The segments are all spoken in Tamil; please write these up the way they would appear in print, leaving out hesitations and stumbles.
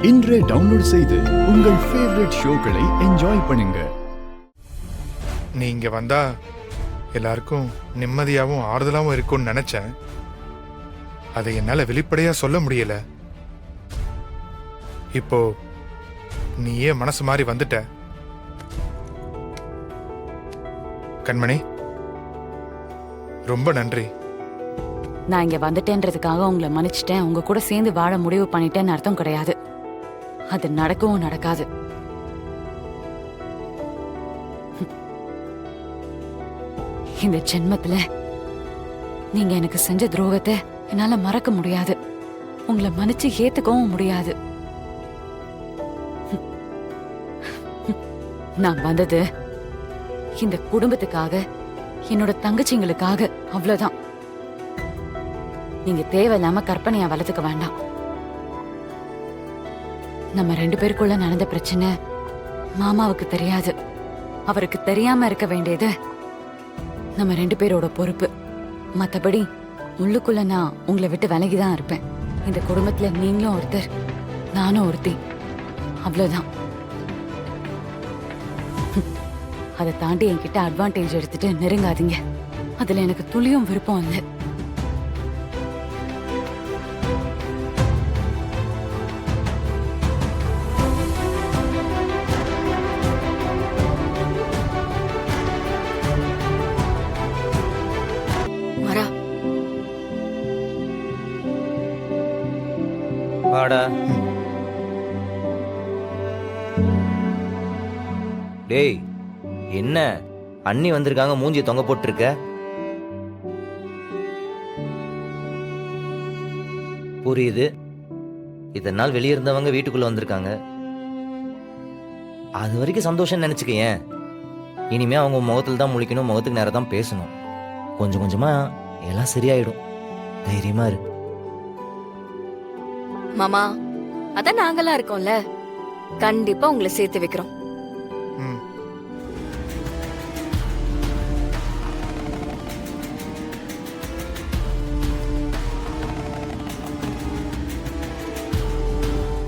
இன்றே டவுன்லோட் செய்து உங்கள் ஃபேவரட் ஷோக்களை என்ஜாய் பண்ணுங்க. நீங்க வந்தா எல்லாருக்கும் நிம்மதியாகவும் ஆறுதலாகவும் இருக்கும்னு நினைச்சேன். அதை என்னால வெளிப்படையா சொல்ல முடியல. இப்போ நீயே மனசு மாறி வந்துட்ட. கண்மணி, ரொம்ப நன்றி. நான் இங்க வந்துட்டேன்றதுக்காக உங்களை மன்னிச்சிட்டேன், உங்க கூட சேர்ந்து வாழ முடிவு பண்ணிட்டேன்னு அர்த்தம் கிடையாது. அது நடக்கவும் நடக்காது. இந்த ஜென்மத்துல நீங்க எனக்கு செஞ்ச துரோகத்தை என்னால மறக்க முடியாது. உங்களை மன்னிச்சு ஏத்துக்கவும் முடியாது. நான் வந்தது இந்த குடும்பத்துக்காக, என்னோட தங்கச்சிங்களுக்காக, அவ்வளவுதான். நீங்க தேவையில்லாம கற்பனையா வளர்த்துக்க வேண்டாம். நம்ம 2 பேருக்குள்ள நடந்த பிரச்சனை மாமாவுக்கு தெரியாது. அவருக்கு தெரியாம இருக்க வேண்டியது நம்ம 2 பேரோட பொறுப்பு. மத்தபடி உள்ளுக்குள்ள நான் உங்களை விட்டு விலகிதான் இருப்பேன். இந்த குடும்பத்துல நீங்களும் ஒருத்தர், நானும் ஒருத்தி, அவ்வளவுதான். அதை தாண்டி என்கிட்ட அட்வான்டேஜ் எடுத்துட்டு நெருங்காதீங்க. அதுல எனக்கு துளியும் விருப்பம் இல்லை. வாடா. டேய், என்ன அண்ணி வந்திருக்காங்க, மூஞ்சி தொங்க போட்டுருக்க? புரியுது, இத்தனை நாள் வெளியே இருந்தவங்க வீட்டுக்குள்ள வந்திருக்காங்க. அது வரைக்கும் சந்தோஷம் நினைச்சுக்கேன். இனிமே அவங்க முகத்துல தான் முழிக்கணும், முகத்துக்கு நேரம் தான் பேசணும். கொஞ்சம் கொஞ்சமா எல்லாம் சரியாயிடும். தைரியமா இரு மாமா. அதான் நாங்கெல்லாம் இருக்கோம்ல, கண்டிப்பா உங்களை சேர்த்து வைக்கிறோம்.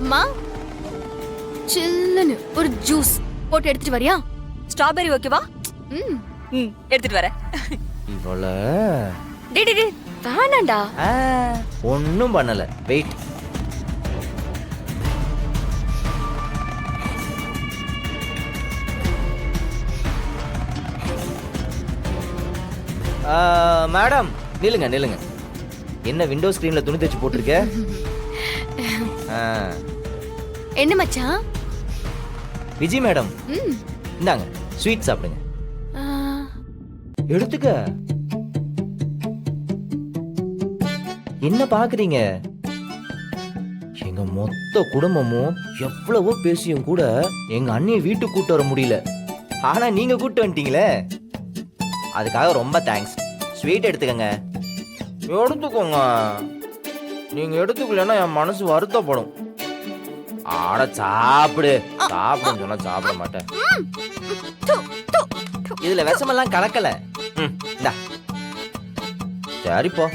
அம்மா, சில்லுன்னு ஒரு ஜூஸ் போட்டு எடுத்துட்டு வரியா? ஸ்ட்ராபெரி ஓகேவா? எடுத்துட்டு வரேன். இவள வேணாண்டா. ஒன்னும் பண்ணல, வெயிட். மேடம், நில்லுங்க நில்லுங்க. என்ன விண்டோ ஸ்கிரீன்ல துணி தச்சு போட்டிருக்க? என்ன மச்சான்? விஜி மேடம், இந்தாங்க ஸ்வீட் சாப்பிடுங்க. எடுத்துக்க. என்ன பாக்குறீங்க? எங்க மொத்த குடும்பமும் எவ்வளவோ பேசியும் கூட எங்க அண்ணியை வீட்டுக்கு கூட்டு வர முடியல. ஆனா நீங்க கூட்டு வந்துட்டீங்களே, அதுக்காக ரொம்ப தேங்க்ஸ். ஸ்வீட் எடுத்துக்கங்க. எடுத்துக்கோங்க. நீங்க எடுத்துக்கலன்னா என் மனசு வருத்தப்படும். ஆட சாப்பிடு. சாப்பிடுன்னு சொன்னா சாப்பிட மாட்டேன். இதுல விஷமெல்லாம் கலக்கல. இந்தா. சரிப்போ.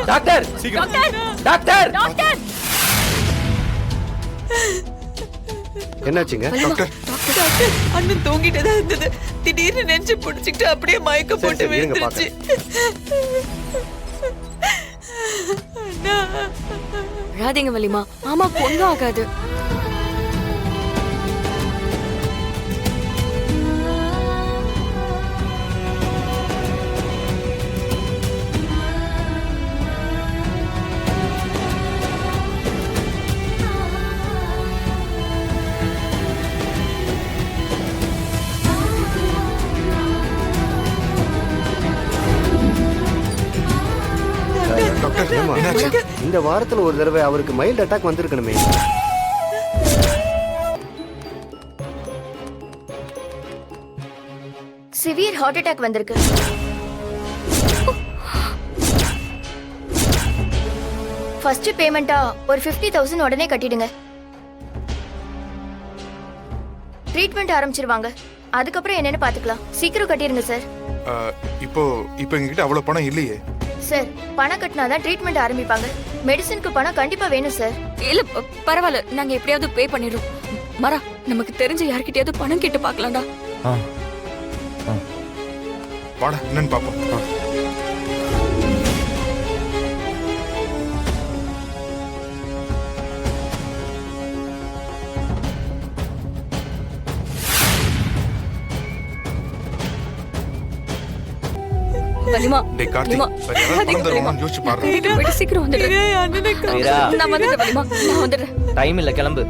டாக்டர் சீக்கிரம் டாக்டர் டாக்டர் என்னாச்சுங்க? டாக்டர் டாக்டர் அண்ணன் தூங்கிட்டு தான் இருந்தது. திடீர்னு நெஞ்சு பிடிச்சிக்கிட்டு அப்படியே மயக்கம் சரி, போட்டு சரி, இருங்க, விழுந்துருச்சு. அண்ணா. அழாதீங்க வலிமா, மாமாக்கு ஒன்றும் ஆகாது. டாக்டர் ஏம்மா, என்னாச்சு? இந்த வாரத்துல ஒரு தடவை அவருக்கு மைல்டு அட்டாக் வந்திருக்கணுமே. சிவியர் ஹார்ட் அட்டாக் வந்திருக்கு. ஃபர்ஸ்ட் பேமெண்டா ஒரு 50,000 உடனே கட்டிடுங்க. ட்ரீட்மெண்ட் ஆரம்பிச்சிருவாங்க. அதுக்கப்புறம் என்னன்னு பாத்துக்கலாம். சீக்கிரம் கட்டிடுங்க சார். இப்போ எங்ககிட்ட அவ்வளவு பணம் இல்லையே. சார், பணம் கட்டினாதான் ட்ரீட்மெண்ட் ஆரம்பிப்பாங்க. மெடிசனுக்கு பணம் கண்டிப்பா வேணும் சார். இல்ல பரவாயில்ல, நாங்க எப்படியாவது பே பண்ணிடுறோம். மரா, நமக்கு தெரிஞ்ச யார்கிட்டயாவது பணம் கேட்டு பார்க்கலாம்டா. வாடா என்னன்னு பாப்போம். வலிமா, டேய் கார்த்திக், வலிமா, வேற யாராவது பணம் தருவாங்கன்னு யோசிச்சு பாரு. வீட்டுக்கு போயிட்டு சீக்கிரம் வந்துடுறேன். ஏய், அண்ணனை வீரா நான் வந்துடுறேன் வலிமா, நான் வந்துடுறேன். டைம் இல்ல கிளம்பு.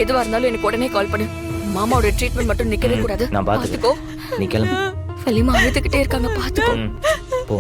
எதுவா இருந்தாலும் எனக்கு உடனே கால் பண்ணு. மாமாவோட ட்ரீட்மெண்ட் மட்டும் நிக்கவே கூடாது. நான் பாத்துக்கோ. நீ கிளம்பு. வலிமா அழுதுகிட்டே இருக்காங்க, பாத்துக்கோ. ம், போ.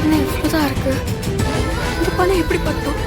என்ன இவ்வளவுதான் இருக்கு? இந்த பணம் எப்படி பத்தும்?